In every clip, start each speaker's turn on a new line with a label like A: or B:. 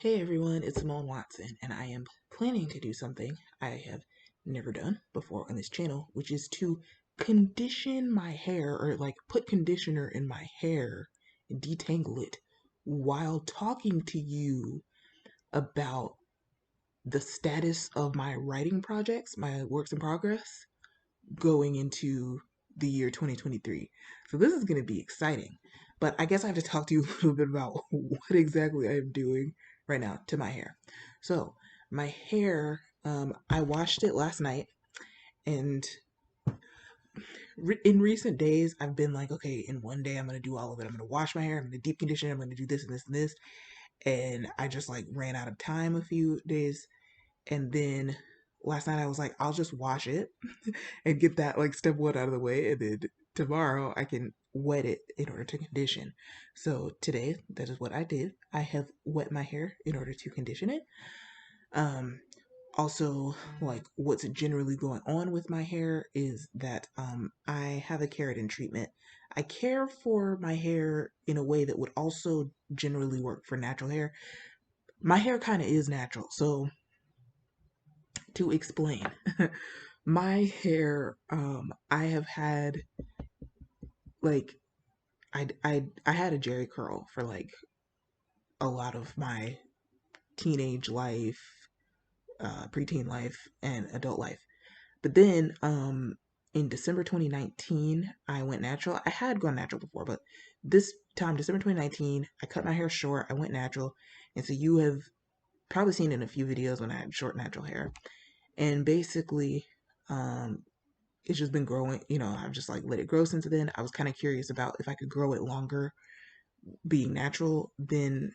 A: Hey everyone, it's Simone Watson, and I am planning to do something I have never done before on this channel, which is to condition my hair or like put conditioner in my hair and detangle it while talking to you about the status of my writing projects, my works in progress, going into the year 2023. So this is going to be exciting. But I guess I have to talk to you a little bit about what exactly I am doing right now to my hair. So my hair, I washed it last night, and in recent days, I've been like, okay, in one day I'm gonna do all of it. I'm gonna wash my hair, I'm gonna deep condition, I'm gonna do this and this and this, and I just like ran out of time a few days, and then last night I was like, I'll just wash it and get that like step one out of the way, and then tomorrow I can wet it in order to condition. So today, that is what I did. I have wet my hair in order to condition it. Um, Also, like what's generally going on with my hair is that I have a keratin treatment. I care for my hair in a way that would also generally work for natural hair. My hair kind of is natural, so to explain, my hair, I have had like I had a Jerry curl for like a lot of my teenage life, preteen life, and adult life. But then, in December 2019, I went natural. I had gone natural before, but this time, December 2019, I cut my hair short. I went natural, and so you have probably seen in a few videos when I had short natural hair. And basically, um, it's just been growing. I've just like let it grow since then. I was kind of curious about if I could grow it longer being natural than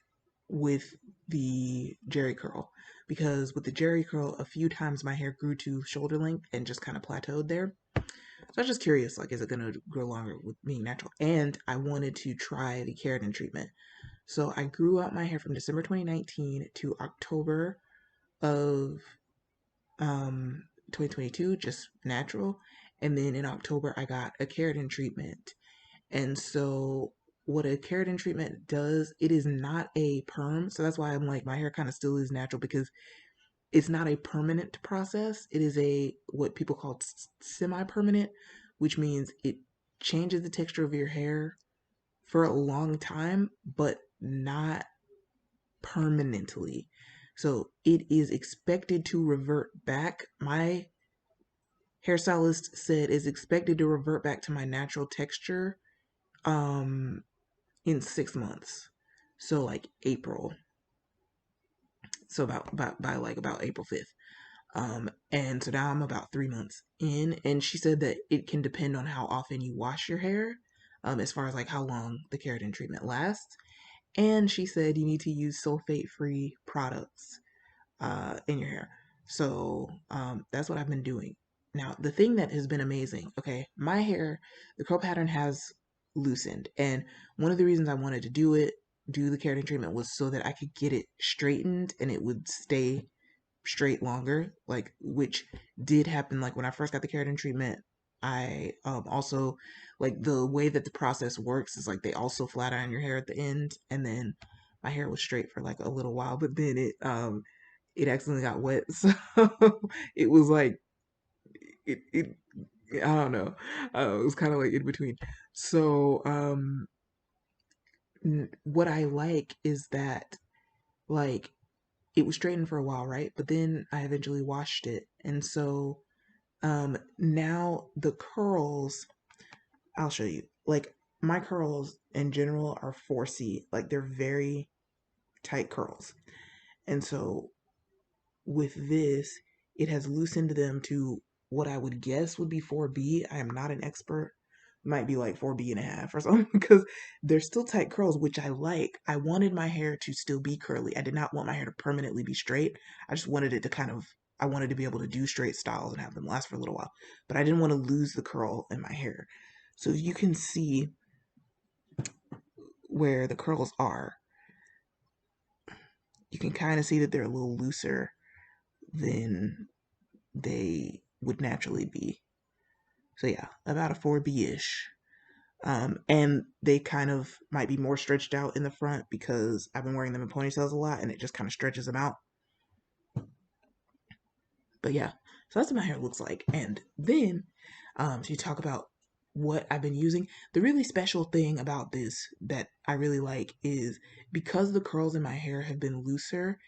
A: with the Jerry curl, because with the Jerry curl a few times my hair grew to shoulder length and just kind of plateaued there. So I was just curious, like, is it gonna grow longer with being natural? And I wanted to try the keratin treatment. So I grew out my hair from December 2019 to October of 2022, just natural. And then in October I got a keratin treatment. And so what a keratin treatment does, it is not a perm. So that's why I'm like, my hair kind of still is natural, because it's not a permanent process. It is a what people call semi-permanent, which means it changes the texture of your hair for a long time, but not permanently. So it is expected to revert back. My hairstylist said is expected to revert back to my natural texture um in 6 months. So like April. So about by like about April 5th. And so now I'm about 3 months in, and she said that it can depend on how often you wash your hair, as far as like how long the keratin treatment lasts. And she said you need to use sulfate-free products in your hair. So that's what I've been doing. Now, the thing that has been amazing, okay, my hair, the curl pattern has loosened. And one of the reasons I wanted to do the keratin treatment, was so that I could get it straightened and it would stay straight longer, like, which did happen. Like when I first got the keratin treatment, I also, like, the way that the process works is like they also flat iron your hair at the end, and then my hair was straight for like a little while, but then it accidentally got wet. So it was like it I don't know. It was kind of like in between. So what I like is that, like, it was straightened for a while, right? But then I eventually washed it. And so now the curls, I'll show you. Like, my curls in general are 4C. Like, they're very tight curls. And so with this, it has loosened them to what I would guess would be 4B. I am not an expert. Might be like 4B and a half or something, because they're still tight curls, which I like. I wanted my hair to still be curly. I did not want my hair to permanently be straight. I just wanted it to I wanted to be able to do straight styles and have them last for a little while. But I didn't want to lose the curl in my hair. So you can see where the curls are. You can kind of see that they're a little looser than they would naturally be. So yeah, about a 4B-ish. And they kind of might be more stretched out in the front because I've been wearing them in ponytails a lot and it just kind of stretches them out. But yeah, so that's what my hair looks like. And then, so you talk about what I've been using. The really special thing about this that I really like is because the curls in my hair have been looser,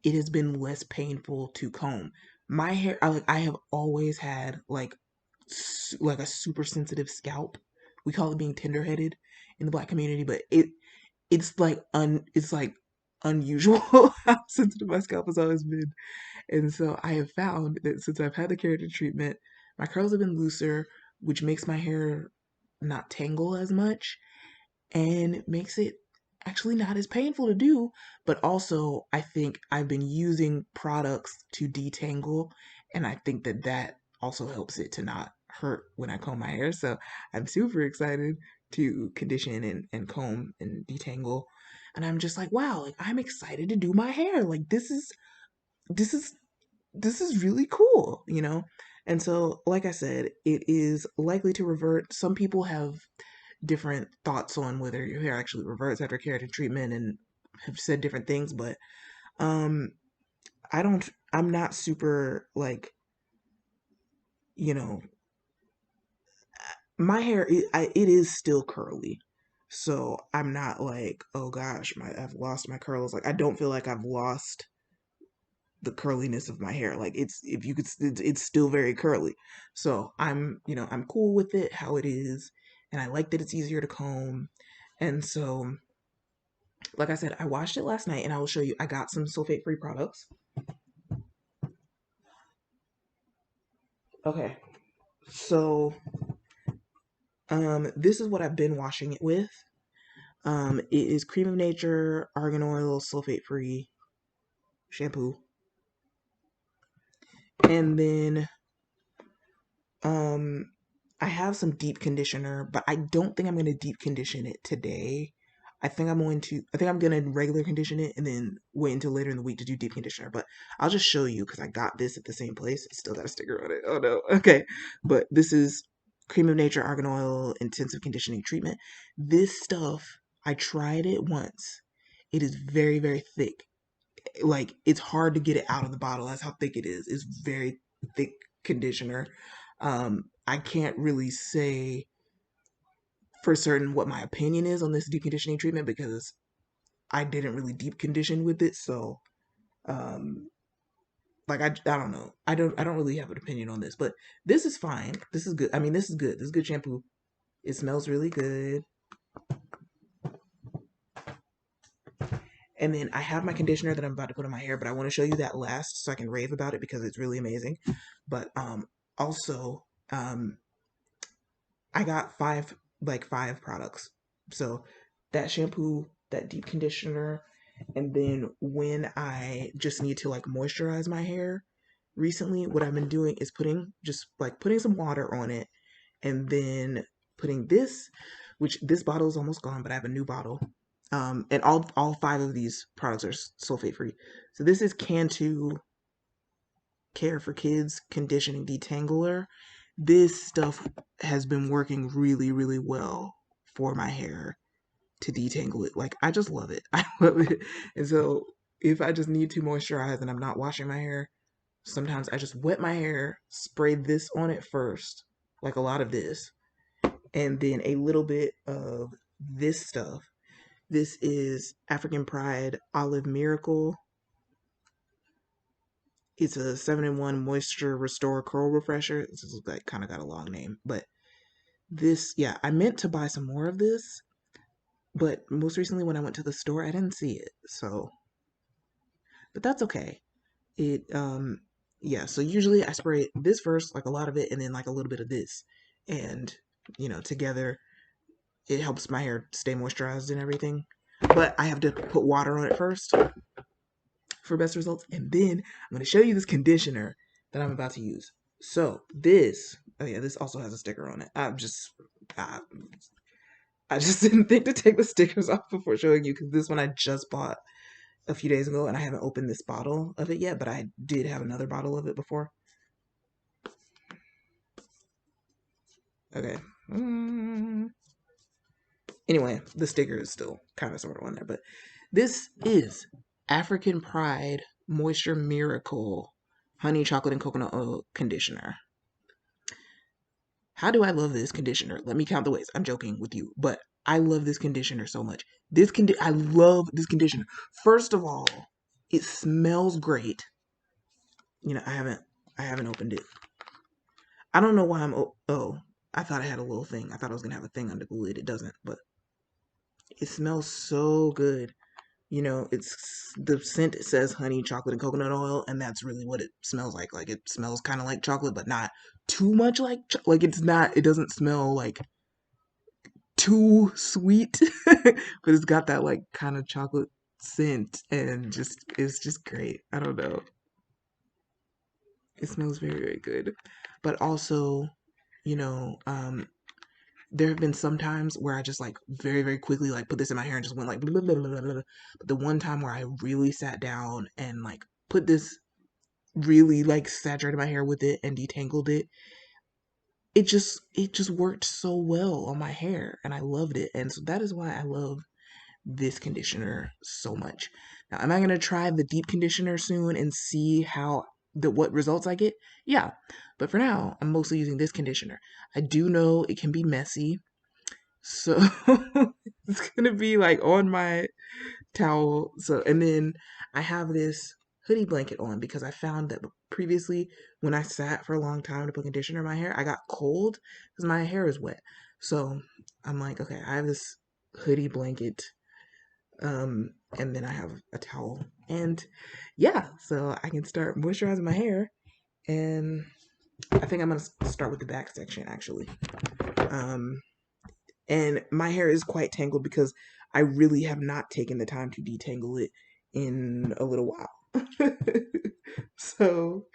A: it has been less painful to comb. My hair, I have always had like a super sensitive scalp. We call it being tender-headed in the Black community, but it's like unusual how sensitive my scalp has always been. And so I have found that since I've had the keratin treatment, my curls have been looser, which makes my hair not tangle as much and makes it actually not as painful to do. But also, I think I've been using products to detangle, and I think that that also helps it to not hurt when I comb my hair. So I'm super excited to condition and comb and detangle. And I'm just like, wow, like I'm excited to do my hair. Like this is this is really cool, you know? And so, like I said, it is likely to revert. Some people have different thoughts on whether your hair actually reverts after keratin treatment and have said different things, but um I'm not super like, you know, my hair it is still curly. So I'm not like, oh gosh, I've lost my curls. Like I don't feel like I've lost the curliness of my hair. Like it's if you could it's still very curly. So I'm, you know, I'm cool with it how it is, and I like that it's easier to comb. And so like I said, I washed it last night and I will show you. I got some sulfate free products. Okay. So this is what I've been washing it with. It is Cream of Nature Argan Oil Sulfate Free shampoo. And then Um, I have some deep conditioner, but I don't think I'm going to deep condition it today. I think I'm going to regular condition it and then wait until later in the week to do deep conditioner. But I'll just show you because I got this at the same place. It's still got a sticker on it. Oh no. Okay. But this is Cream of Nature Argan Oil Intensive Conditioning Treatment. This stuff, I tried it once. It is very, very thick. Like it's hard to get it out of the bottle. That's how thick it is. It's very thick conditioner. I can't really say for certain what my opinion is on this deep conditioning treatment because I didn't really deep condition with it. So, um, like I don't know. I don't really have an opinion on this, but this is fine. This is good. I mean, this is good. This is good shampoo. It smells really good. And then I have my conditioner that I'm about to put on my hair, but I want to show you that last so I can rave about it because it's really amazing. But also I got five products. So that shampoo, that deep conditioner, and then when I just need to like moisturize my hair, recently what I've been doing is putting some water on it and then putting this, which this bottle is almost gone, but I have a new bottle. And all five of these products are sulfate free. So this is Cantu Care for Kids Conditioning Detangler. This stuff has been working really, really well for my hair to detangle it. Like I just love it. I love it. And so if I just need to moisturize and I'm not washing my hair, sometimes I just wet my hair, spray this on it first, like a lot of this, and then a little bit of this stuff. This is African Pride Olive Miracle. It's a 7-in-1 moisture restore curl refresher. This is like kind of got a long name, but this, yeah, I meant to buy some more of this, but most recently when I went to the store, I didn't see it. So, but that's okay. It yeah, so usually I spray this first, like a lot of it, and then like a little bit of this. And, you know, together it helps my hair stay moisturized and everything. But I have to put water on it first for best results. And then I'm going to show you this conditioner that I'm about to use. So this, oh yeah, this also has a sticker on it. I, I just didn't think to take the stickers off before showing you because this one I just bought a few days ago and I haven't opened this bottle of it yet, but I did have another bottle of it before. Okay. Anyway, the sticker is still kind of sort of on there, but this is African Pride Moisture Miracle Honey Chocolate and Coconut Oil Conditioner. How do I love this conditioner? Let me count the ways. I'm joking with you, but I love this conditioner so much. I love this conditioner. First of all, it smells great. You know, I haven't opened it. I don't know why oh, I thought I had a little thing. I thought I was gonna have a thing under the lid. It doesn't, but it smells so good. You know, it's the scent, it says honey, chocolate, and coconut oil, and that's really what it smells like. Like, it smells kind of like chocolate, but not too much like it's not. It doesn't smell like too sweet, but it's got that like kind of chocolate scent, and just it's just great. I don't know. It smells very, very good, but also, you know, there have been some times where I just like very, very quickly like put this in my hair and just went like blah, blah, blah, blah, blah. But the one time where I really sat down and like put this, really like saturated my hair with it and detangled it, it just worked so well on my hair and I loved it. And so that is why I love this conditioner so much. Now, am I gonna try the deep conditioner soon and see what results I get? Yeah, but for now, I'm mostly using this conditioner. I do know it can be messy, so it's gonna be like on my towel. So, and then I have this hoodie blanket on because I found that previously when I sat for a long time to put conditioner in my hair, I got cold because my hair is wet. So I'm like, okay, I have this hoodie blanket, and then I have a towel, and yeah, so I can start moisturizing my hair. And I think I'm gonna start with the back section actually. Um, and my hair is quite tangled because I really have not taken the time to detangle it in a little while. So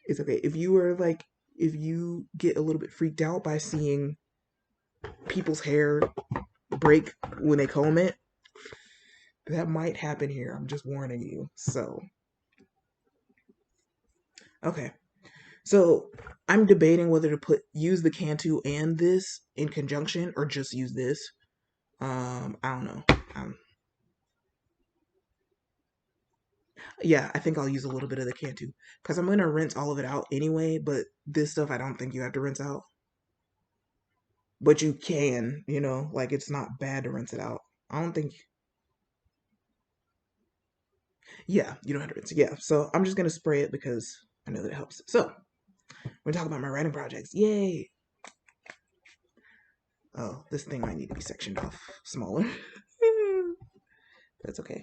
A: it's okay. If you get a little bit freaked out by seeing people's hair break when they comb it, that might happen here. I'm just warning you. So, okay. So I'm debating whether to use the Cantu and this in conjunction or just use this. I don't know. Um, yeah, I think I'll use a little bit of the Cantu because I'm gonna rinse all of it out anyway. But this stuff, I don't think you have to rinse out, but you can. You know, like it's not bad to rinse it out. I don't think. Yeah, you don't have to rinse it. Yeah, so I'm just gonna spray it because I know that it helps. So we're talking about my writing projects. Yay! Oh, this thing might need to be sectioned off smaller. That's okay.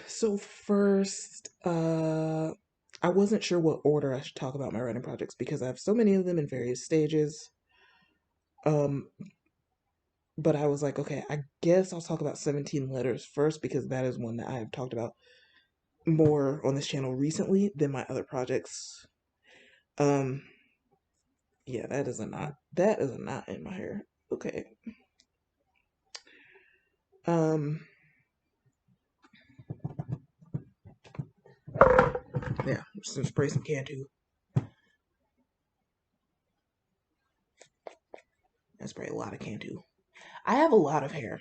A: So first, I wasn't sure what order I should talk about my writing projects because I have so many of them in various stages. Um, but I was like, okay, I guess I'll talk about 17 letters first because that is one that I have talked about more on this channel recently than my other projects. Um, yeah, that is a knot in my hair. Okay. Yeah, just gonna spray some Cantu. I spray a lot of Cantu. I have a lot of hair.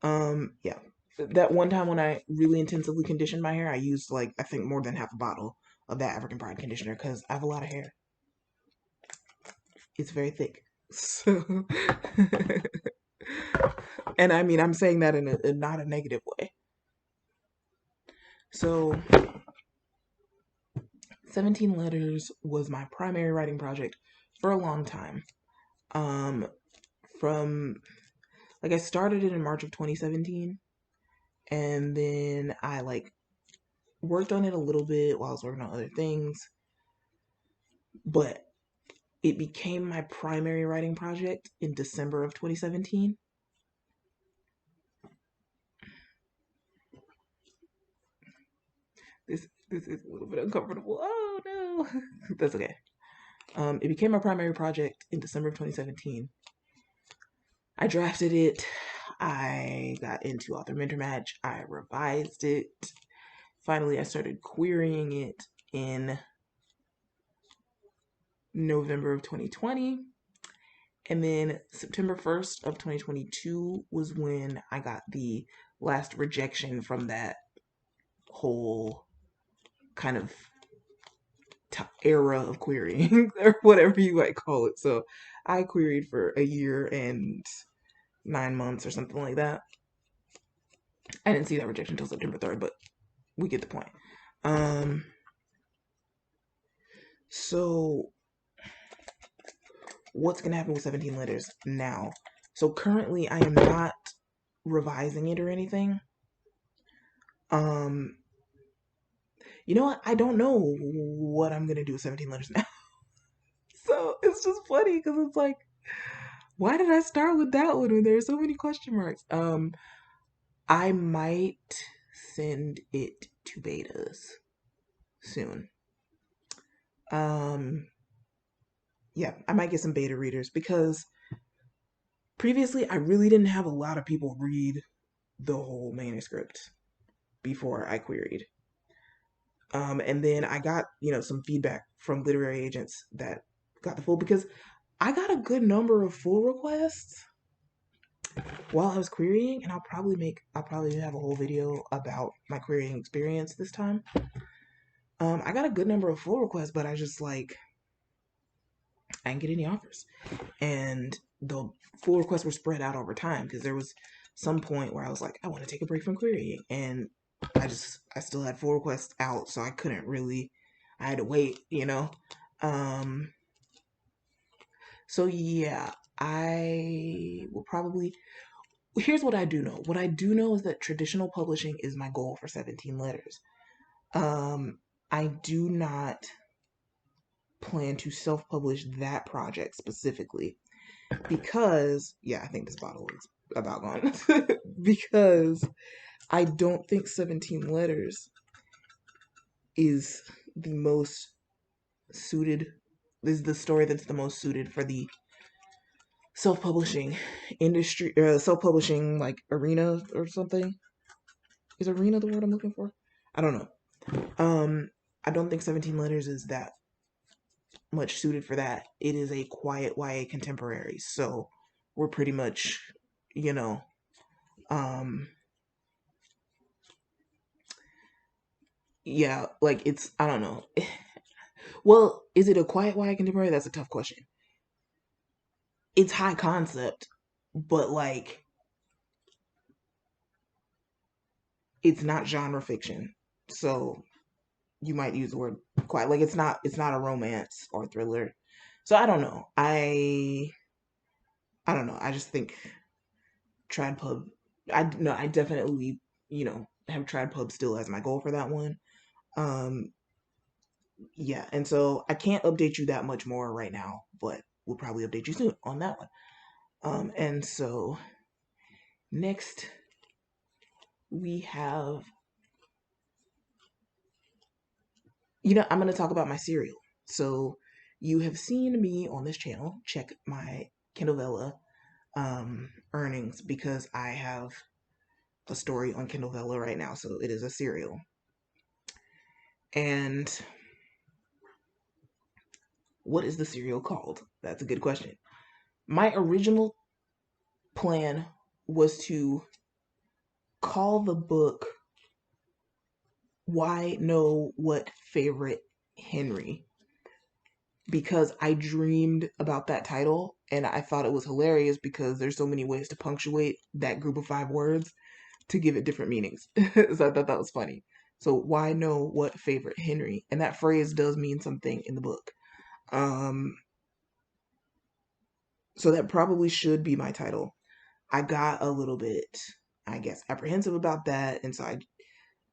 A: Yeah. That one time when I really intensively conditioned my hair, I used like I think more than half a bottle of that African Pride conditioner because I have a lot of hair. It's very thick. So and I mean I'm saying that in not a negative way. So 17 letters was my primary writing project for a long time. Um from like I started it in March of 2017 and then I like worked on it a little bit while I was working on other things, but it became my primary writing project in December of 2017. This is a little bit uncomfortable. Oh no. That's okay. It became my primary project in December of 2017. I drafted it. I got into Author Mentor Match. I revised it. Finally, I started querying it in November of 2020. And then September 1st of 2022 was when I got the last rejection from that whole kind of era of querying or whatever you might call it. So I queried for a year and 9 months or something like that. I didn't see that rejection until September 3rd, but we get the point. So what's gonna happen with 17 letters now? So currently I am not revising it or anything. You know what? I don't know what I'm gonna do with 17 letters now. So it's just funny because it's like, why did I start with that one when there are so many question marks? I might send it to betas soon. Yeah, I might get some beta readers because previously I really didn't have a lot of people read the whole manuscript before I queried. And then I got, some feedback from literary agents that got the full, because I got a good number of full requests while I was querying, and I'll probably have a whole video about my querying experience this time. I got a good number of full requests, but I didn't get any offers. And the full requests were spread out over time because there was some point where I was like, I want to take a break from querying, and I still had full requests out, so I couldn't really, I had to wait, So yeah, I will probably, here's what I do know. What I do know is that traditional publishing is my goal for 17 letters. I do not plan to self-publish that project specifically because, yeah, I think this bottle is about gone. Because I don't think 17 letters is the most suited, is the story that's the most suited for the self-publishing industry, self-publishing like arena or something. Is arena the word I'm looking for? I don't know. I don't think 17 letters is that much suited for that. It is a quiet YA contemporary, so we're pretty much, you know, yeah, like it's, I don't know. Well, is it a quiet YA contemporary? That's a tough question. It's high concept, but like it's not genre fiction. So you might use the word quiet. Like it's not a romance or thriller. So I don't know. I don't know. I just think trad pub. I definitely have trad pub still as my goal for that one. Um, yeah, and so I can't update you that much more right now, but we'll probably update you soon on that one. And so next we have, I'm going to talk about my serial. So you have seen me on this channel check my Kindle earnings because I have a story on Kindle right now, so it is a serial. And what is the serial called? That's a good question. My original plan was to call the book Why Know What Favorite Henry, because I dreamed about that title and I thought it was hilarious because there's so many ways to punctuate that group of 5 words to give it different meanings. So I thought that was funny. So why know what favorite Henry? And that phrase does mean something in the book. So that probably should be my title. I got a little bit, I guess, apprehensive about that, and so I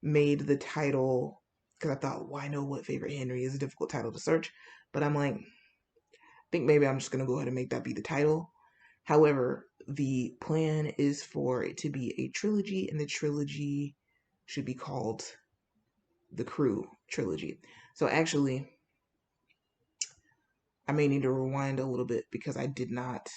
A: made the title because I thought, why know what favorite Henry is a difficult title to search. But I'm like, I think maybe I'm just gonna go ahead and make that be the title. However, the plan is for it to be a trilogy, and the trilogy should be called the Crew Trilogy. So actually, I may need to rewind a little bit because I did not.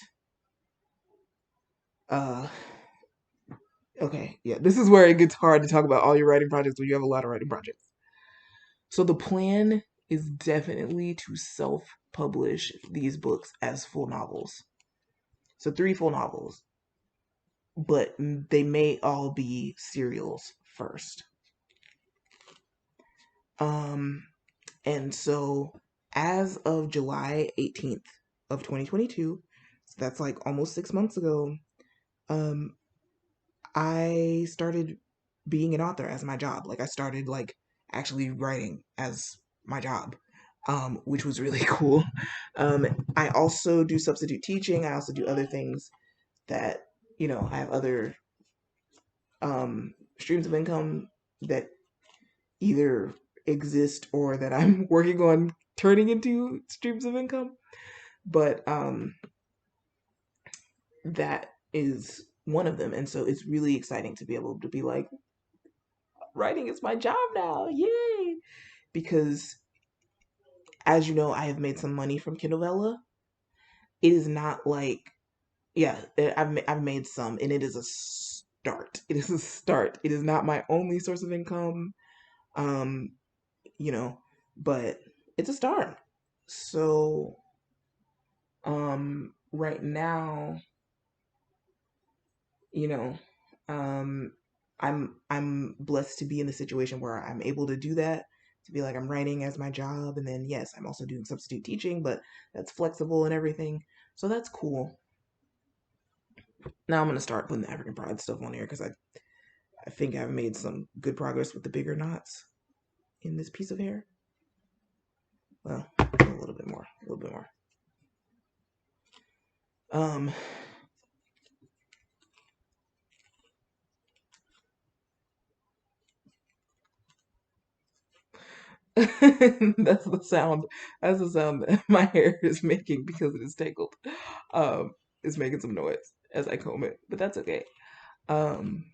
A: Okay, yeah, this is where it gets hard to talk about all your writing projects when you have a lot of writing projects. So the plan is definitely to self-publish these books as full novels. So 3 full novels, but they may all be serials first. Um, and so as of July 18th of 2022, so that's like almost 6 months ago, um, I started being an author as my job. Like I started like actually writing as my job, which was really cool. I also do substitute teaching. I also do other things that, I have other streams of income that either exist or that I'm working on turning into streams of income. But that is one of them. And so it's really exciting to be able to be like, writing is my job now. Yay! Because as you know, I have made some money from Kindlevella. It is not like, yeah, I've made some, and it is a start. It is a start. It is not my only source of income, um, you know, but it's a start. So, right now, you know, um, I'm blessed to be in the situation where I'm able to do that, to be like I'm writing as my job, and then yes, I'm also doing substitute teaching, but that's flexible and everything. So that's cool. Now I'm gonna start putting the African Pride stuff on here because I think I've made some good progress with the bigger knots in this piece of hair. Well, a little bit more, a little bit more. Um, that's the sound. That's the sound that my hair is making because it is tangled. Um, it's making some noise as I comb it, but that's okay. Um,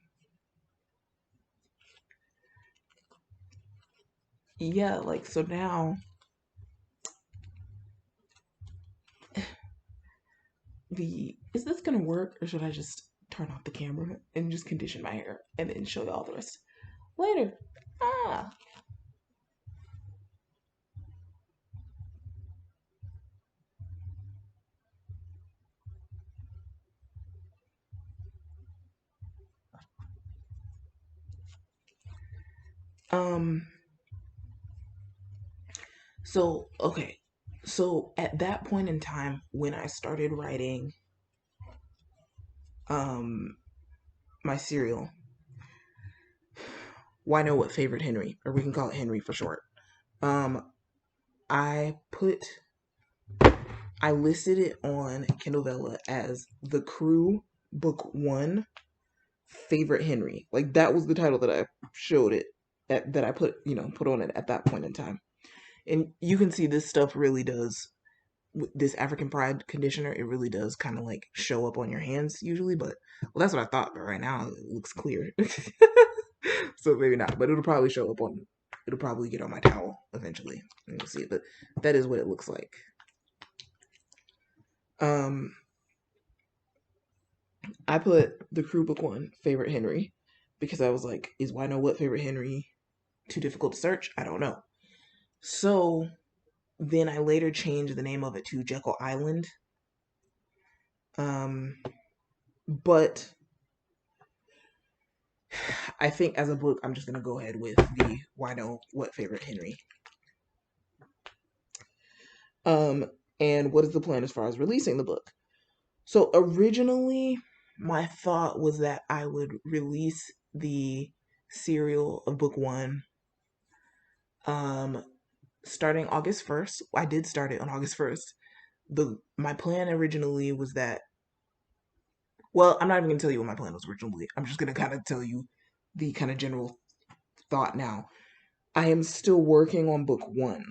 A: yeah, like so now the is this gonna work or should I just turn off the camera and just condition my hair and then show y'all the rest later? Ah. Um. So okay. So at that point in time when I started writing um my serial, why know what favorite Henry, or we can call it Henry for short. Um, I put I listed it on Kindlevella as the Crew Book One Favorite Henry. Like that was the title that I showed it that I put on it at that point in time. And you can see this stuff really does, this African Pride conditioner, it really does kind of like show up on your hands usually. But well, that's what I thought. But right now it looks clear, so maybe not. But it'll probably show up on. It'll probably get on my towel eventually. You'll see it, but that is what it looks like. Um, I put the Crew Book One Favorite Henry because I was like, is why know what Favorite Henry too difficult to search? I don't know. So then I later changed the name of it to Jekyll Island. Um, but I think as a book, I'm just gonna go ahead with the why know what Favorite Henry. Um, and what is the plan as far as releasing the book? So originally, my thought was that I would release the serial of book one um starting August 1st. I did start it on August 1st. My plan originally was that, well, I'm not even gonna tell you what my plan was originally. I'm just gonna kind of tell you the kind of general thought now. I am still working on book one.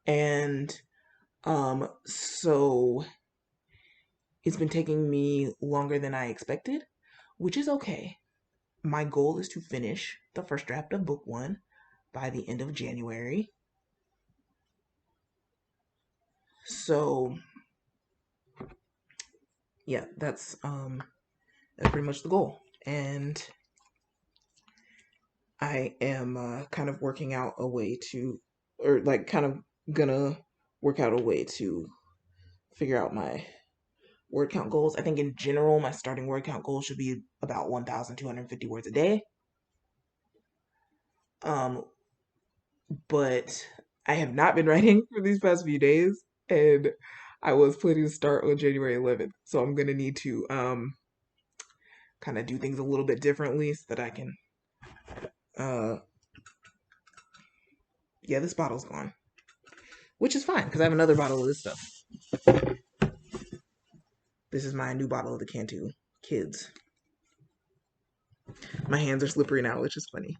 A: And so it's been taking me longer than I expected, which is okay. My goal is to finish the first draft of book one by the end of January. So yeah, that's pretty much the goal. And I am kind of working out a way to, or like kind of gonna work out a way to figure out my word count goals. I think in general, my starting word count goal should be about 1,250 words a day. Um, but I have not been writing for these past few days, and I was planning to start on January 11th. So I'm gonna need to kind of do things a little bit differently so that I can yeah, this bottle's gone. Which is fine, because I have another bottle of this stuff. This is my new bottle of the Cantu Kids. My hands are slippery now, which is funny.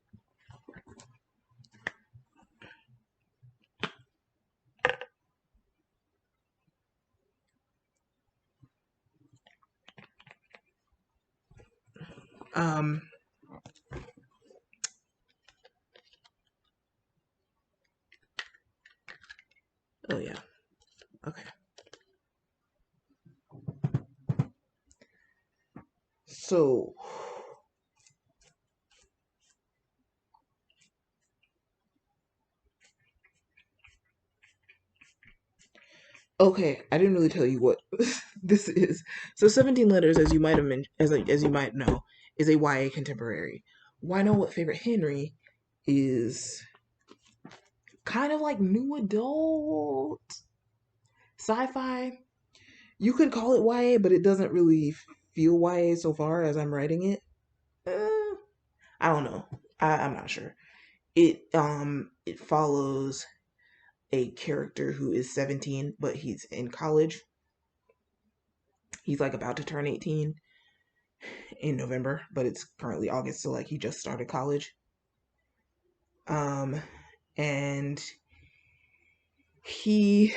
A: Um, oh yeah, okay. So, okay, I didn't really tell you what this is. So 17 Letters, as you might have mentioned, as you might know, is a YA contemporary. Why Know What Favorite Henry is kind of like new adult sci-fi. You could call it YA, but it doesn't really feel YA so far as I'm writing it. I don't know. I'm not sure. It follows a character who is 17, but he's in college. He's like about to turn 18 in November, but it's currently August, so like he just started college. And he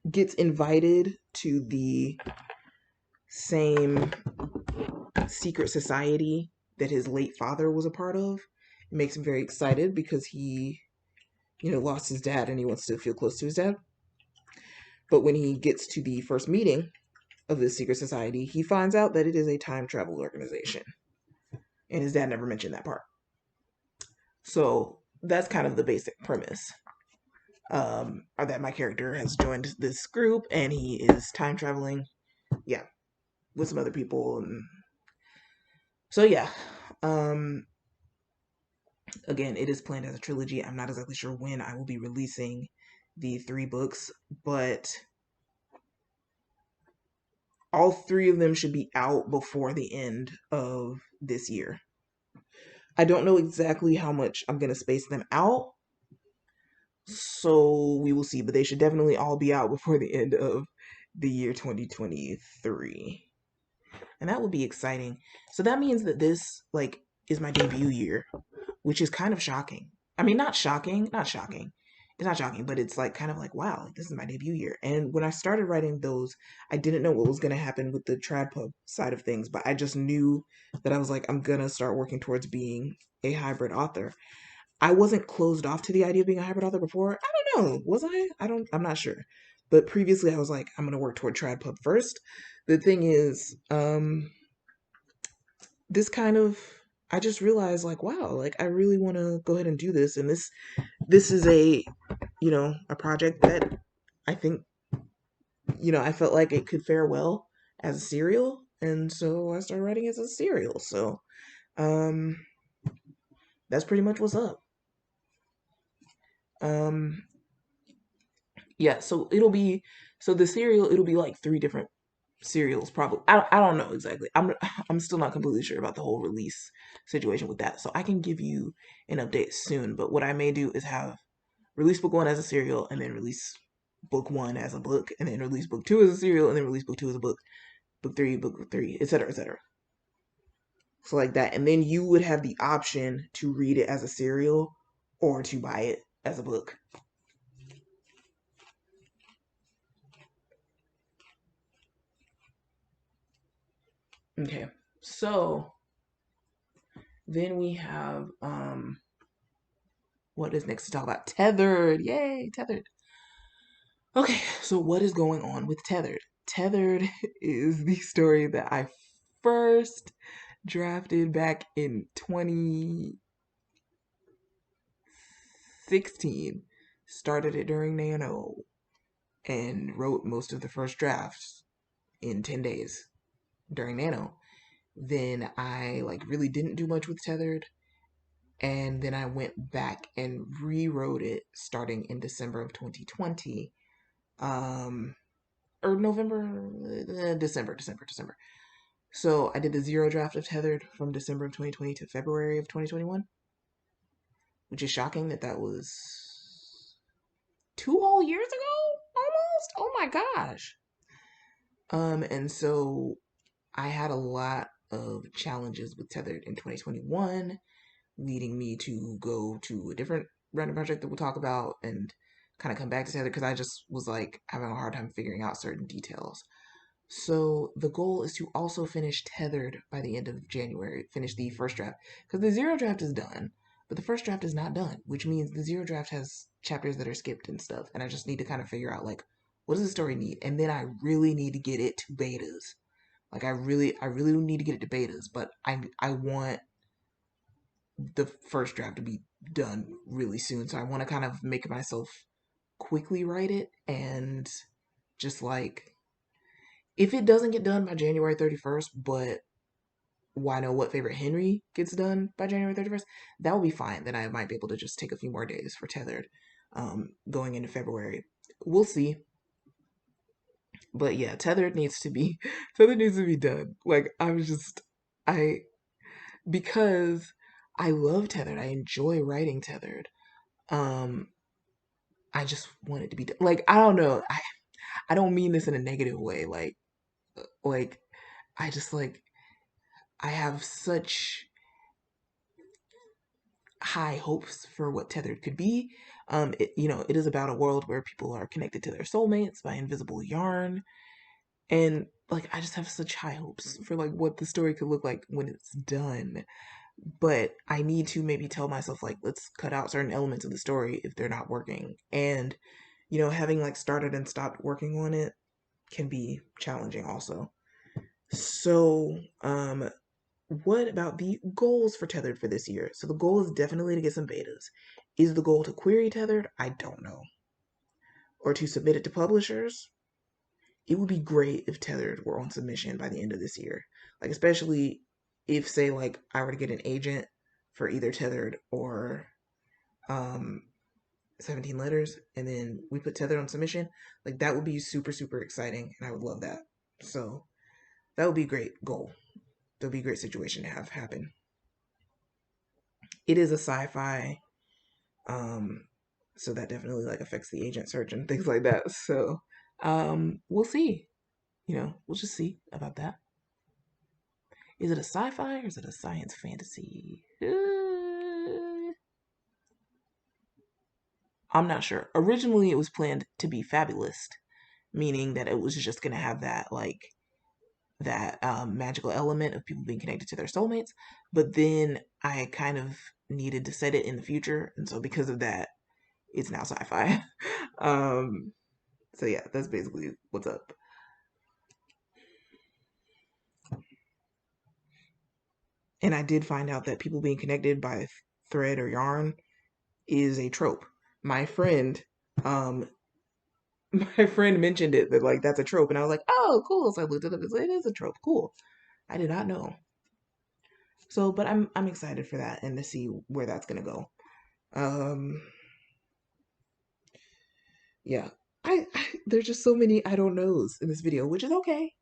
A: gets invited to the same secret society that his late father was a part of. It makes him very excited because he, lost his dad and he wants to feel close to his dad. But when he gets to the first meeting of this secret society, he finds out that it is a time travel organization. And his dad never mentioned that part. So that's kind of the basic premise. Or that my character has joined this group and he is time traveling, yeah, with some other people. And so yeah, again, it is planned as a trilogy. I'm not exactly sure when I will be releasing the 3 books, but all 3 of them should be out before the end of this year. I don't know exactly how much I'm going to space them out, so we will see, but they should definitely all be out before the end of the year 2023. And that would be exciting. So that means that this is my debut year, which is kind of shocking. I mean, not shocking, not shocking. It's not shocking, but it's like kind of like, wow, like, this is my debut year. And when I started writing those, I didn't know what was going to happen with the trad pub side of things, but I just knew that I was like, I'm going to start working towards being a hybrid author. I wasn't closed off to the idea of being a hybrid author before. I don't know. Was I? I'm not sure. But previously I was like, I'm going to work toward trad pub first. The thing is, this kind of, I just realized like, wow, like I really want to go ahead and do this. And this is a project that I think, I felt like it could fare well as a serial. And so I started writing as a serial. So, that's pretty much what's up. Um, yeah, so the serial, it'll be like 3 different serials probably. I don't know exactly. I'm still not completely sure about the whole release situation with that. So I can give you an update soon, but what I may do is have release book 1 as a serial and then release book 1 as a book and then release book 2 as a serial and then release book 2 as a book 3, etc., etc. So like that, and then you would have the option to read it as a serial or to buy it as a book. Okay. So then we have what is next to talk about? Tethered. Yay, Tethered. Okay, so what is going on with Tethered? Tethered is the story that I first drafted back in 2016. Started it during Nano and wrote most of the first drafts in 10 days during Nano. Then I like really didn't do much with Tethered. And then I went back and rewrote it starting in December of 2020. Or November, December. So I did the zero draft of Tethered from December of 2020 to February of 2021, which is shocking that that was 2 whole years ago, almost. Oh my gosh. And so I had a lot of challenges with Tethered in 2021, leading me to go to a different random project that we'll talk about and kind of come back to Tethered because I just was like having a hard time figuring out certain details. So the goal is to also finish Tethered by the end of January, finish the first draft. Because the zero draft is done, but the first draft is not done, which means the zero draft has chapters that are skipped and stuff. And I just need to kind of figure out like, what does the story need? And then I really need to get it to betas. Like I really need to get it to betas, but I want the first draft to be done really soon. So I want to kind of make myself quickly write it and just like if it doesn't get done by January 31st, but why know what favorite Henry gets done by January 31st, that will be fine. Then I might be able to just take a few more days for Tethered going into February. We'll see. But yeah, Tethered needs to be Tethered needs to be done. Like I because I love Tethered. I enjoy writing Tethered. Um I just want it to be done. Like I don't know. I don't mean this in a negative way. Like I just like I have such high hopes for what Tethered could be. It is about a world where people are connected to their soulmates by invisible yarn, and like I just have such high hopes for like what the story could look like when it's done. But I need to maybe tell myself like let's cut out certain elements of the story if they're not working, and having like started and stopped working on it can be challenging also. So, what about the goals for Tethered for this year? So the goal is definitely to get some betas. Is the goal to query Tethered? I don't know. Or to submit it to publishers? It would be great if Tethered were on submission by the end of this year. Like especially if say like I were to get an agent for either Tethered or um 17 letters and then we put Tethered on submission, like that would be super super exciting and I would love that. So that would be a great goal. That would be a great situation to have happen. It is a sci-fi so that definitely like affects the agent search and things like that. So we'll see. We'll just see about that. Is it a sci-fi or is it a science fantasy? I'm not sure. Originally it was planned to be fabulous, meaning that it was just gonna have that like that magical element of people being connected to their soulmates. But then I kind of needed to set it in the future, and so because of that, it's now sci-fi. um, so yeah, that's basically what's up. And I did find out that people being connected by thread or yarn is a trope. My friend, um, my friend mentioned it that like that's a trope, and I was like, oh, cool. So I looked it up. It is a trope. Cool. I did not know. So, but I'm excited for that and to see where that's gonna go. Um, yeah. There's just so many I don't knows in this video, which is okay,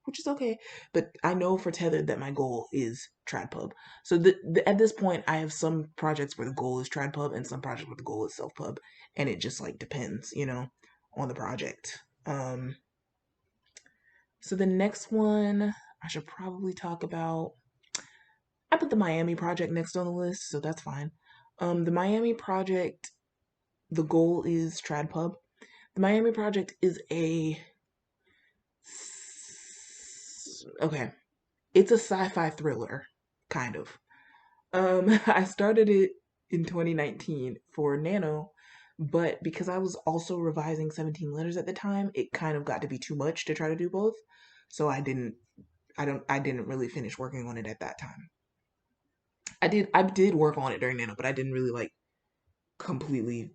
A: But I know for Tethered that my goal is TradPub. So at this point, I have some projects where the goal is TradPub and some projects where the goal is self-pub, and it just like depends, on the project. So the next one I should probably talk about. I put the Miami project next on the list, so that's fine. The Miami project, the goal is TradPub. The Miami project is okay. It's a sci-fi thriller, kind of. I started it in 2019 for Nano, but because I was also revising 17 letters at the time, it kind of got to be too much to try to do both. So I didn't really finish working on it at that time. I did work on it during Nano, but I didn't really like completely,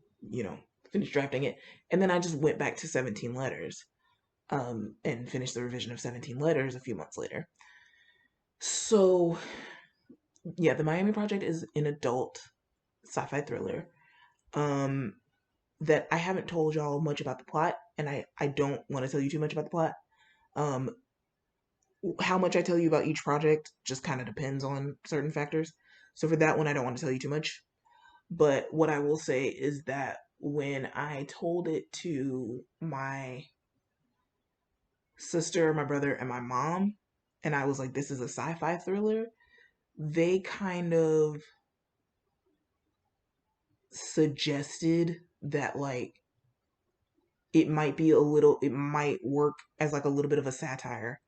A: finish drafting it. And then I just went back to 17 letters. and finished the revision of 17 Letters a few months later. So, yeah, the Miami Project is an adult sci-fi thriller um, that I haven't told y'all much about the plot, and I don't want to tell you too much about the plot. Um, how much I tell you about each project just kind of depends on certain factors. So for that one, I don't want to tell you too much. But what I will say is that when I told it to my sister, my brother, and my mom, and I was like, this is a sci fi thriller, they kind of suggested that, like, it might work as like a little bit of a satire.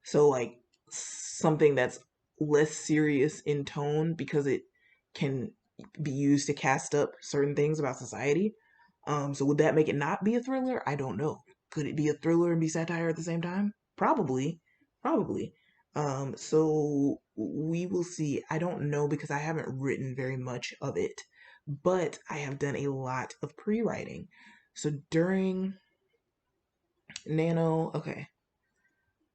A: So, like, something that's less serious in tone because it can be used to cast up certain things about society. So would that make it not be a thriller? I don't know. Could it be a thriller and be satire at the same time? Probably, probably. So we will see. I don't know because I haven't written very much of it, but I have done a lot of pre-writing. So during Nano, okay,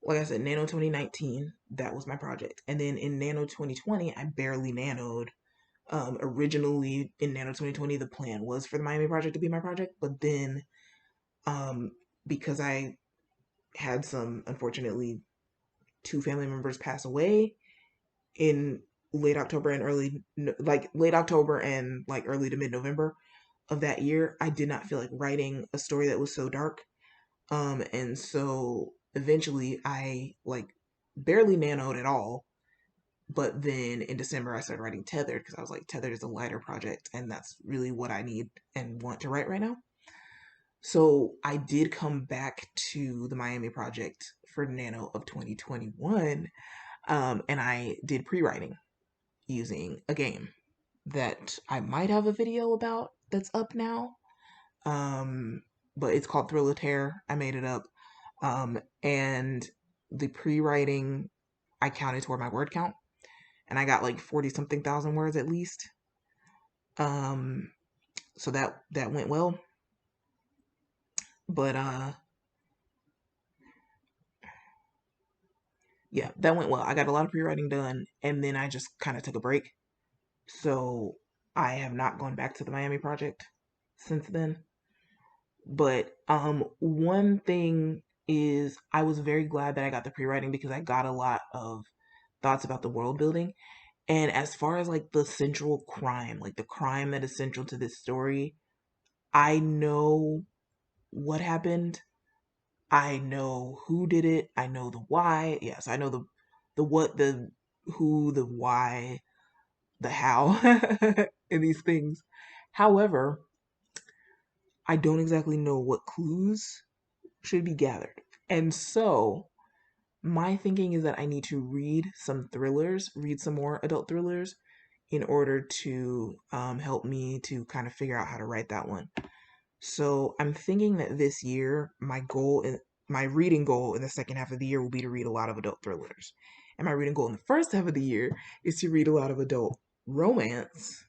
A: like I said, Nano 2019, that was my project. And then in Nano 2020, I barely nanoed. Originally in Nano 2020, the plan was for the Miami project to be my project, but then um, because I had some, unfortunately, two family members pass away in late October and late October and like early to mid November of that year, I did not feel like writing a story that was so dark. And so eventually I like barely nanoed at all. But then in December, I started writing Tethered because I was like, Tethered is a lighter project, and that's really what I need and want to write right now. So I did come back to the Miami project for Nano of 2021, and I did pre-writing using a game that I might have a video about that's up now. Um, but it's called Thriller Tear. I made it up. And the pre-writing I counted toward my word count, and I got like 40 something thousand words at least. Um, so that went well. But yeah, that went well. I got a lot of pre-writing done, and then I just kind of took a break. So I have not gone back to the Miami project since then. But one thing is I was very glad that I got the pre-writing because I got a lot of thoughts about the world building. And as far as like the central crime, like the crime that is central to this story, I know what happened. I know who did it. I know the why. Yes, I know the what, the who, the why, the how in these things. However, I don't exactly know what clues should be gathered. And so my thinking is that I need to read some thrillers, read some more adult thrillers in order to help me to kind of figure out how to write that one. So I'm thinking that this year, my reading goal in the second half of the year will be to read a lot of adult thrillers. And my reading goal in the first half of the year is to read a lot of adult romance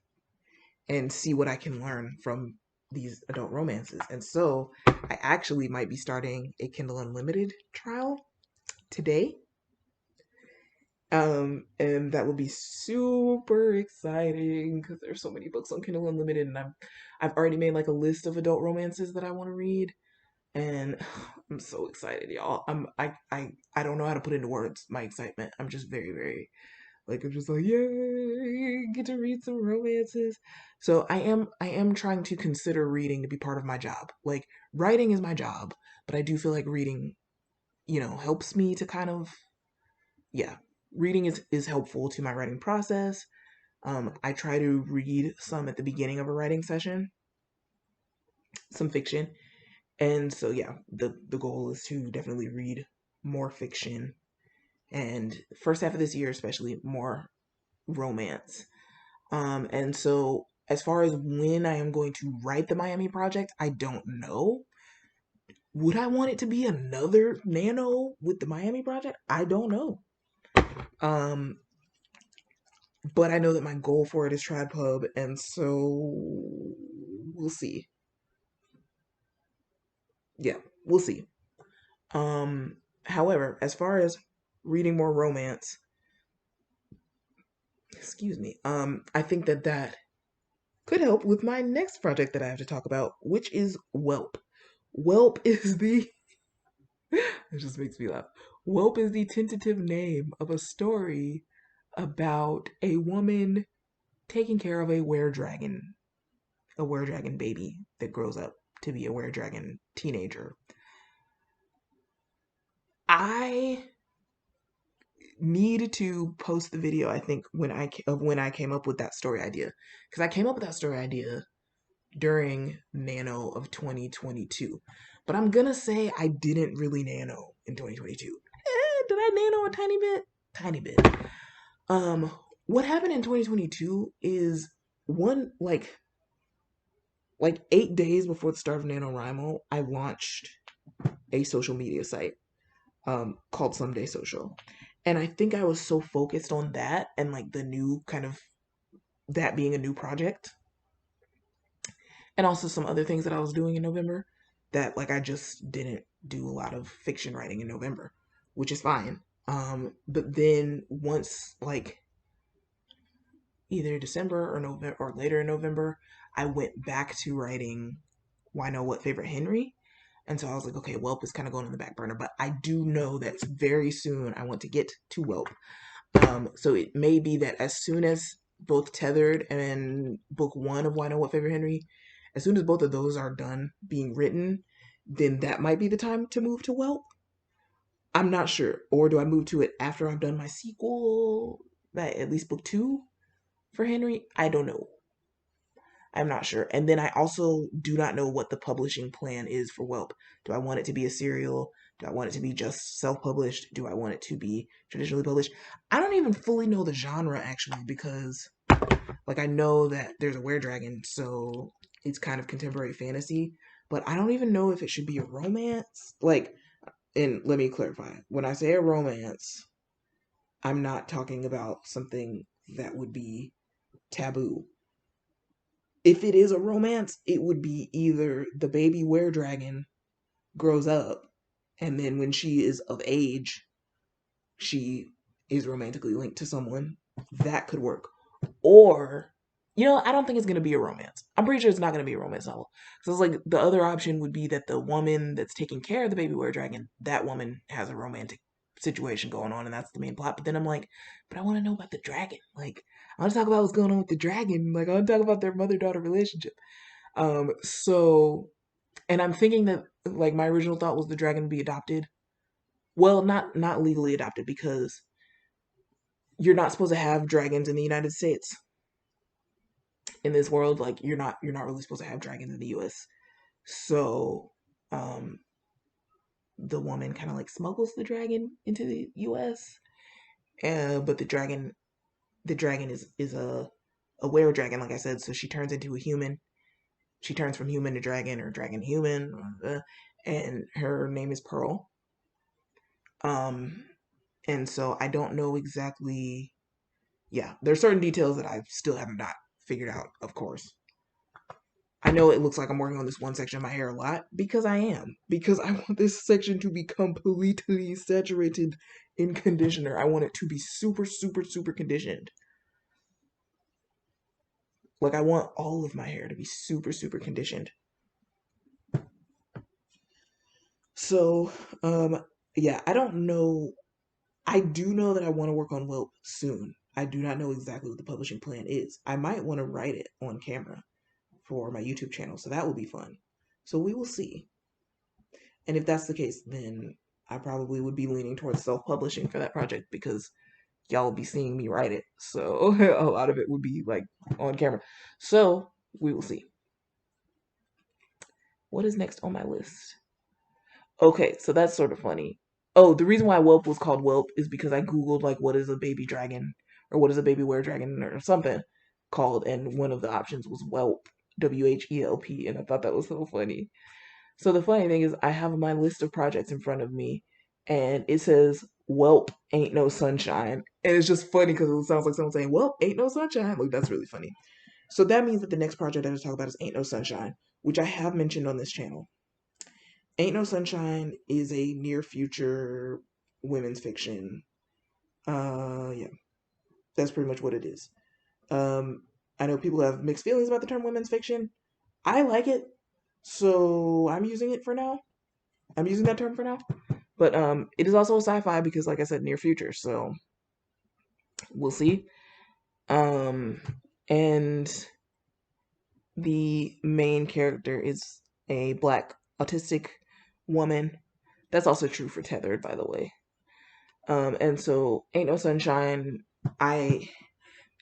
A: and see what I can learn from these adult romances. And so I actually might be starting a Kindle Unlimited trial today. And that will be super exciting because there's so many books on Kindle Unlimited, and I've already made like a list of adult romances that I want to read, and I'm so excited, y'all. I don't know how to put into words my excitement. I'm just very, very like, I'm just like, yay, get to read some romances. So I am trying to consider reading to be part of my job. Like, writing is my job, but I do feel like reading, helps me to kind of, yeah, reading is helpful to my writing process. I try to read some at the beginning of a writing session, some fiction. And so yeah, the goal is to definitely read more fiction, and first half of this year especially more romance. And so as far as when I am going to write the Miami project, I don't know. Would I want it to be another Nano with the Miami project? I don't know. Um, but I know that my goal for it is Trad Pub, and so we'll see. Yeah, we'll see. However, as far as reading more romance, excuse me, I think that that could help with my next project that I have to talk about, which is Whelp. Whelp is the it just makes me laugh. Whelp is the tentative name of a story about a woman taking care of a were dragon baby that grows up to be a were dragon teenager. I need to post the video. I think when I came up with that story idea, because I came up with that story idea during Nano of 2022. But I'm gonna say I didn't really nano in 2022. Did I nano a tiny bit? Tiny bit. Um, what happened in 2022 is one like 8 days before the start of NaNoWriMo, I launched a social media site called Someday Social. And I think I was so focused on that and like the new kind of that being a new project and also some other things that I was doing in November that like I just didn't do a lot of fiction writing in November, which is fine. But then once like either December or November or later in November, I went back to writing Why Know What Favorite Henry. And so I was like, okay, Whelp is kind of going on the back burner, but I do know that very soon I want to get to Whelp. So it may be that as soon as both Tethered and book one of Why Know What Favorite Henry, as soon as both of those are done being written, then that might be the time to move to Whelp. I'm not sure. Or do I move to it after I've done my sequel, at least book two for Henry? I don't know. I'm not sure. And then I also do not know what the publishing plan is for Whelp. Do I want it to be a serial? Do I want it to be just self-published? Do I want it to be traditionally published? I don't even fully know the genre actually because like I know that there's a were-dragon, so it's kind of contemporary fantasy, but I don't even know if it should be a romance. Like, and let me clarify. When I say a romance, I'm not talking about something that would be taboo. If it is a romance, it would be either the baby were-dragon grows up, and then when she is of age, she is romantically linked to someone. That could work. Or, I don't think it's going to be a romance. I'm pretty sure it's not going to be a romance novel. So it's like the other option would be that the woman that's taking care of the baby were-dragon, that woman has a romantic situation going on, and that's the main plot. But then I'm like, but I want to know about the dragon. Like, I want to talk about what's going on with the dragon. Like, I want to talk about their mother-daughter relationship. So, and I'm thinking that like my original thought was the dragon be adopted. Well, not legally adopted because you're not supposed to have dragons in the United States. In this world, like you're not really supposed to have dragons in the US. So, um, the woman kind of like smuggles the dragon into the US. But the dragon is a were dragon, like I said. So she turns into a human. She turns from human to dragon or dragon human, and her name is Pearl. Um, and so I don't know exactly. Yeah, there's certain details that I still have not figured out, of course. I know it looks like I'm working on this one section of my hair a lot because I am. Because I want this section to be completely saturated in conditioner. I want it to be super, super, super conditioned. Like I want all of my hair to be super, super conditioned. So, yeah, I don't know. I do know that I want to work on Whelp soon. I do not know exactly what the publishing plan is. I might want to write it on camera for my YouTube channel, so that will be fun. So we will see. And if that's the case, then I probably would be leaning towards self-publishing for that project because y'all will be seeing me write it. So a lot of it would be like on camera. So we will see. What is next on my list? Okay, so that's sort of funny. Oh, the reason why Whelp was called Whelp is because I Googled like what is a baby dragon or what is a baby were dragon or something called, and one of the options was Whelp, WHELP, and I thought that was so funny. So the funny thing is, I have my list of projects in front of me, and it says "Welp ain't no sunshine," and it's just funny because it sounds like someone saying "Welp ain't no sunshine." Like that's really funny. So that means that the next project I have to talk about is "Ain't No Sunshine," which I have mentioned on this channel. Ain't No Sunshine is a near future women's fiction. Yeah, that's pretty much what it is. Um, I know people have mixed feelings about the term women's fiction. I like it, so I'm using it for now. I'm using that term for now. But it is also a sci-fi because, like I said, near future. So we'll see. Um, and the main character is a black autistic woman. That's also true for Tethered, by the way. And so Ain't No Sunshine, I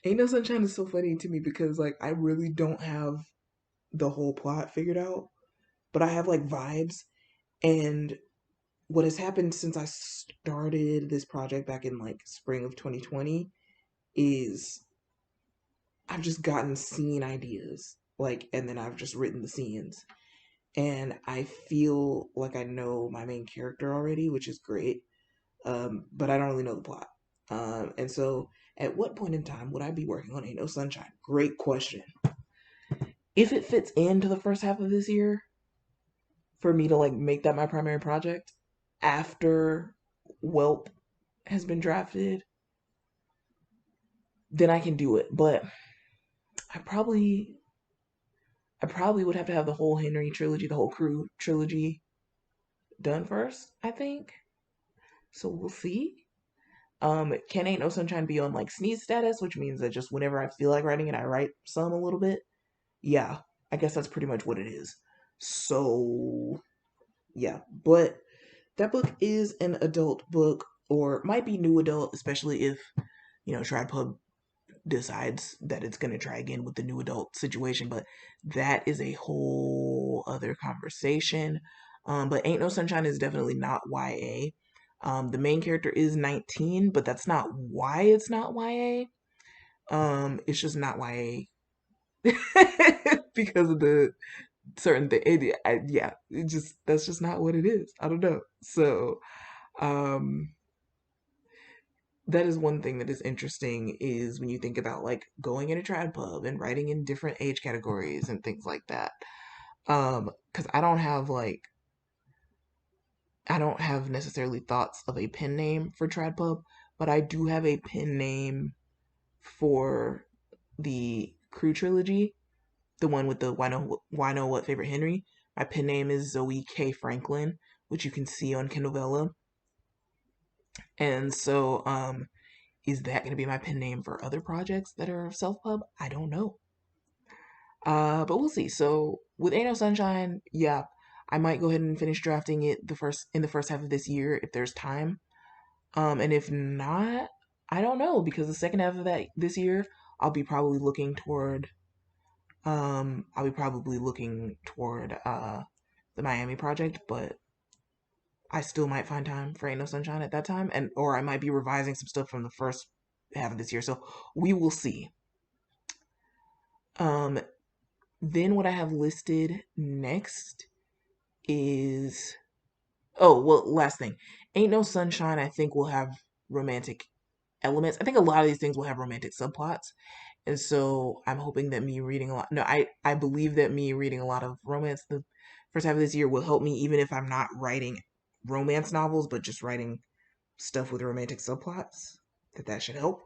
A: Ain't No Sunshine is so funny to me because like I really don't have the whole plot figured out, but I have like vibes. And what has happened since I started this project back in like spring of 2020 is I've just gotten scene ideas, like, and then I've just written the scenes. And I feel like I know my main character already, which is great. But I don't really know the plot. And so, at what point in time would I be working on Ain't No Sunshine? Great question. If it fits into the first half of this year, for me to like make that my primary project after Whelp has been drafted, then I can do it. But I probably I probably would have to have the whole Henry trilogy, the whole crew trilogy done first, I think. So we'll see. Can Ain't No Sunshine be on like sneeze status, which means that just whenever I feel like writing it, I write some a little bit. Yeah, I guess that's pretty much what it is. So yeah, but that book is an adult book, or might be new adult, especially if TridePub decides that it's going to try again with the new adult situation. But that is a whole other conversation. But Ain't No Sunshine is definitely not YA. The main character is 19, but that's not why it's not YA. It's just not YA because of the certain thing. Yeah, it just that's just not what it is. I don't know. So, um, that is one thing that is interesting is when you think about like going in a trad pub and writing in different age categories and things like that. Because I don't have necessarily thoughts of a pen name for trad pub, but I do have a pen name for the Crew trilogy, the one with the Why Know What Favorite Henry. My pen name is Zoe K. Franklin, which you can see on Kindle Vella. And so, is that going to be my pen name for other projects that are self pub? I don't know. But we'll see. So with Ain't No Sunshine, yeah, I might go ahead and finish drafting it in the first half of this year if there's time. And if not, I don't know because the second half of that this year, I'll be probably looking toward the Miami project, but I still might find time for Ain't No Sunshine at that time, and or I might be revising some stuff from the first half of this year. So we will see. Um, then what I have listed next is last thing. Ain't No Sunshine, I think will have romantic elements. I think a lot of these things will have romantic subplots. And so I'm hoping that me reading a lot no, I believe that me reading a lot of romance the first half of this year will help me even if I'm not writing romance novels, but just writing stuff with romantic subplots. That should help.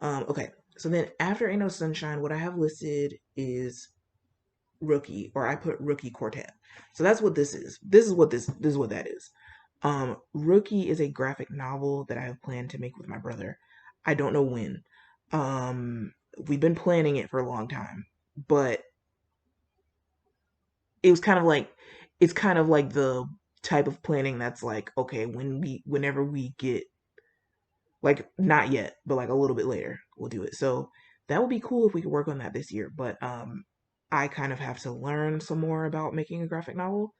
A: Okay. So then after Ain't No Sunshine, what I have listed is Rookie, or I put Rookie Quartet. So that's what this is. This is what that is. Rookie is a graphic novel that I have planned to make with my brother. I don't know when. We've been planning it for a long time, but it was kind of like it's kind of like the type of planning that's like okay whenever we get like not yet, but like a little bit later, we'll do it. So that would be cool if we could work on that this year. But I kind of have to learn some more about making a graphic novel.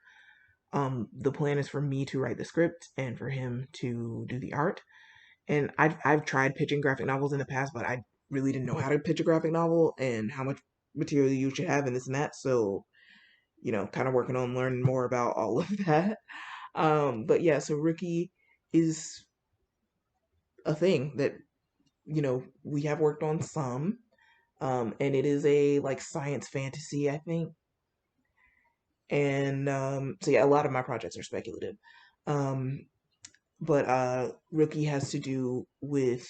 A: The plan is for me to write the script and for him to do the art. And I've tried pitching graphic novels in the past, but I really didn't know how to pitch a graphic novel and how much material you should have and this and that. So, kind of working on learning more about all of that. But yeah, so Rookie is a thing that we have worked on some. And it is a like science fantasy, I think. And so yeah, a lot of my projects are speculative. Um, but Rookie has to do with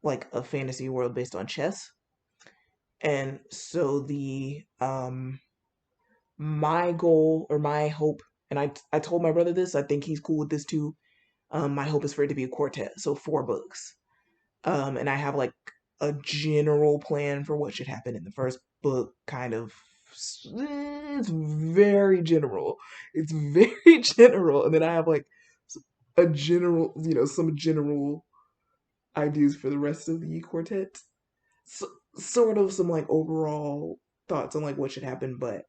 A: like a fantasy world based on chess. And so the my goal or my hope, and I told my brother this, I think he's cool with this too. My hope is for it to be a quartet, so 4 books. And I have like a general plan for what should happen in the first book, kind of. It's very general. It's very general. And then I have like a general, some general ideas for the rest of the quartet. So, sort of some like overall thoughts on like what should happen, but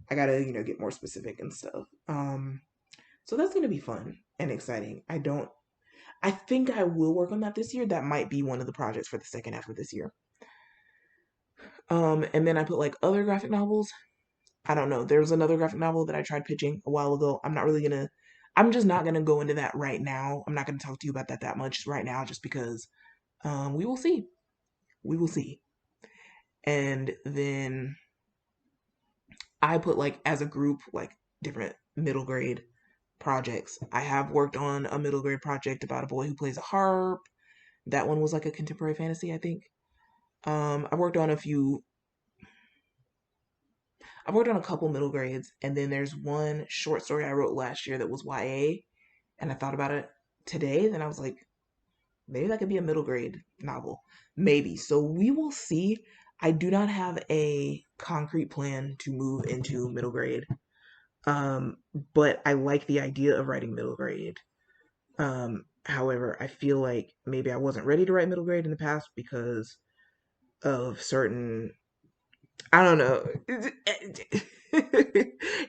A: I gotta, get more specific and stuff. So that's gonna be fun and exciting. I think I will work on that this year. That might be one of the projects for the second half of this year. And then I put like other graphic novels. I don't know. There's another graphic novel that I tried pitching a while ago. I'm just not gonna go into that right now. I'm not gonna talk to you about that much right now, just because we will see. We will see. And then I put like as a group, like different middle grade projects. I have worked on a middle grade project about a boy who plays a harp. That one was like a contemporary fantasy, I think. I worked on a few I've worked on a couple middle grades, and then there's one short story I wrote last year that was YA, and I thought about it today. Then I was like, maybe that could be a middle grade novel. Maybe. So we will see. I do not have a concrete plan to move into middle grade, um, but I like the idea of writing middle grade. However, I feel like maybe I wasn't ready to write middle grade in the past because of certain, I don't know.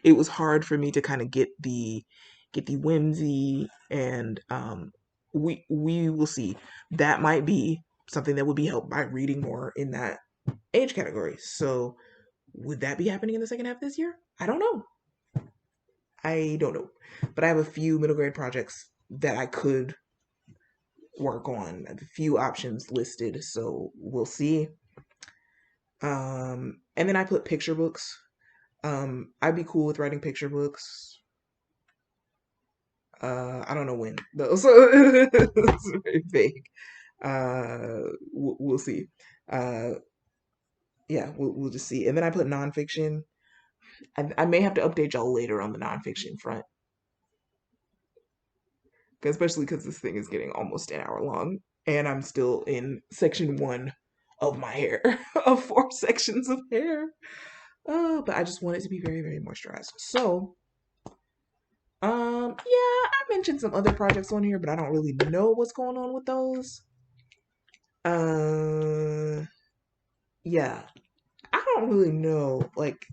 A: It was hard for me to kind of get the whimsy, and we will see. That might be something that would be helped by reading more in that age category. So would that be happening in the second half of this year? I don't know. I don't know. But I have a few middle grade projects that I could work on. I have a few options listed, so we'll see. And then I put picture books. I'd be cool with writing picture books. I don't know when though, so it's very vague. We'll see. Uh, yeah, we'll just see. And then I put nonfiction. I may have to update y'all later on the nonfiction front, especially because this thing is getting almost an hour long, and I'm still in section one of my hair of 4 sections of hair. But I just want it to be very, very moisturized. So, yeah, I mentioned some other projects on here, but I don't really know what's going on with those. Uh, yeah, I don't really know. Like,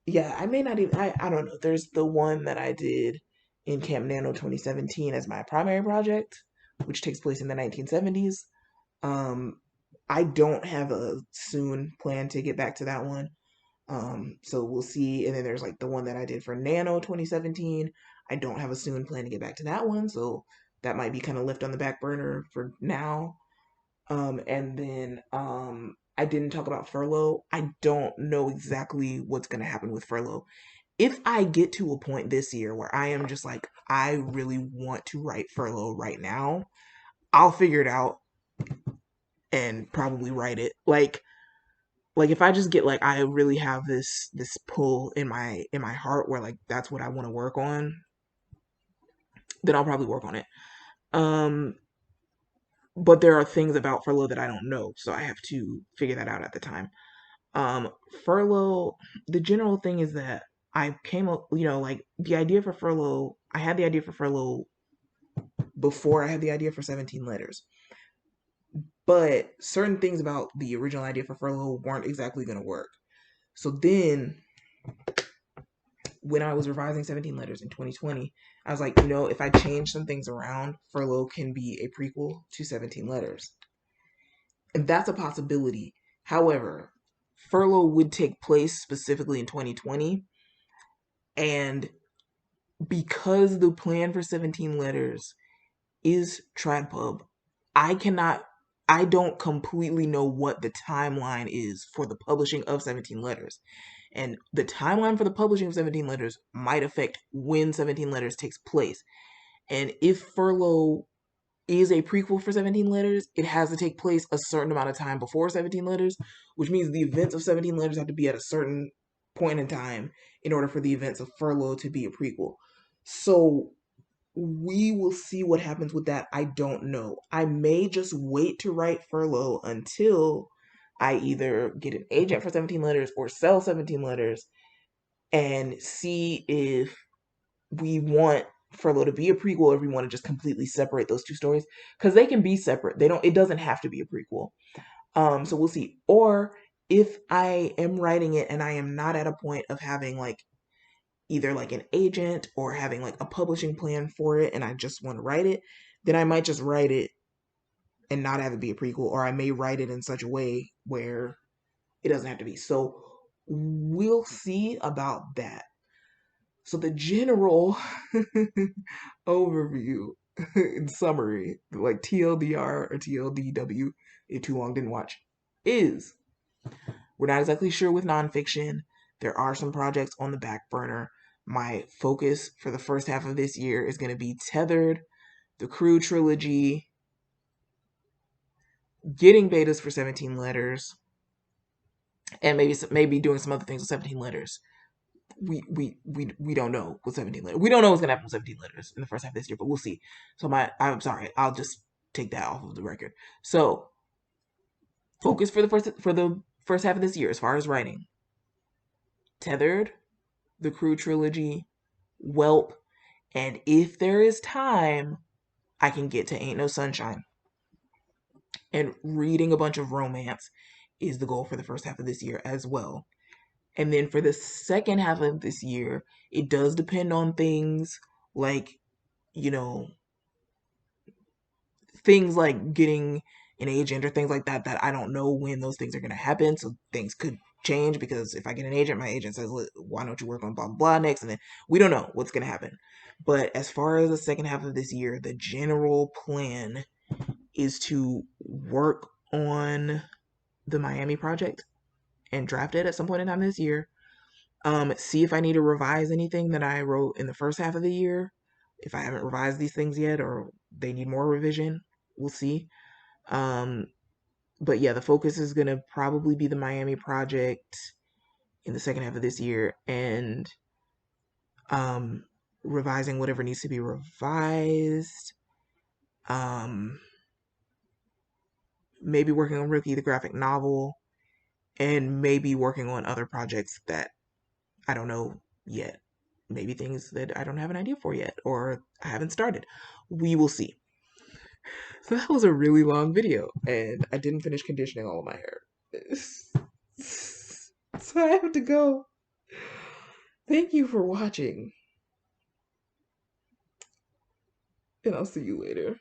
A: yeah, I may not even. I don't know. There's the one that I did in Camp Nano 2017 as my primary project, which takes place in the 1970s. Um, I don't have a soon plan to get back to that one. So we'll see. And then there's like the one that I did for Nano 2017. I don't have a soon plan to get back to that one, so that might be kind of left on the back burner for now. And then I didn't talk about furlough. I don't know exactly what's gonna happen with furlough. If I get to a point this year where I am just like, I really want to write furlough right now, I'll figure it out and probably write it. Like if I just get like I really have this pull in my heart where like that's what I want to work on, then I'll probably work on it. Um but there are things about furlough that I don't know, so I have to figure that out at the time. Um Furlough, the general thing is that I came up, like the idea for furlough, I had the idea for furlough before I had the idea for 17 letters. But certain things about the original idea for furlough weren't exactly going to work. So then when I was revising 17 letters in 2020, I was like, if I change some things around, furlough can be a prequel to 17 letters. And that's a possibility. However, furlough would take place specifically in 2020. And because the plan for 17 letters is trad pub, I cannot I don't completely know what the timeline is for the publishing of 17 Letters. And the timeline for the publishing of 17 Letters might affect when 17 Letters takes place. And if Furlough is a prequel for 17 Letters, it has to take place a certain amount of time before 17 Letters, which means the events of 17 Letters have to be at a certain point in time in order for the events of Furlough to be a prequel. So we will see what happens with that. I don't know. I may just wait to write Furlough until I either get an agent for 17 Letters or sell 17 Letters and see if we want Furlough to be a prequel or if we want to just completely separate those two stories, because they can be separate. It doesn't have to be a prequel. So we'll see. Or if I am writing it and I am not at a point of having like either like an agent or having like a publishing plan for it and I just want to write it, then I might just write it and not have it be a prequel, or I may write it in such a way where it doesn't have to be. So we'll see about that. So the general overview in summary, like TLDR or TLDW, if too long didn't watch, is we're not exactly sure with nonfiction. There are some projects on the back burner. My focus for the first half of this year is going to be Tethered, the Crew trilogy, getting betas for 17 Letters, and maybe doing some other things with 17 Letters. We don't know with 17 Letters. We don't know what's gonna happen with 17 Letters in the first half of this year, but we'll see. So I'm sorry, I'll just take that off of the record. So focus for the first half of this year as far as writing. Tethered, the Crew trilogy, Whelp, and if there is time, I can get to Ain't No Sunshine. And reading a bunch of romance is the goal for the first half of this year as well. And then for the second half of this year, it does depend on things like, you know, things like getting an agent or things like that I don't know when those things are going to happen. So things could change because if I get an agent, my agent says, why don't you work on blah, blah, blah next? And then we don't know what's going to happen. But as far as the second half of this year, the general plan is to work on the Miami project and draft it at some point in time this year. See if I need to revise anything that I wrote in the first half of the year. If I haven't revised these things yet or they need more revision, we'll see. But yeah, the focus is going to probably be the Miami project in the second half of this year and revising whatever needs to be revised. Maybe working on Rookie, the graphic novel, and maybe working on other projects that I don't know yet. Maybe things that I don't have an idea for yet or I haven't started. We will see. So that was a really long video and I didn't finish conditioning all of my hair. So I have to go. Thank you for watching. And I'll see you later.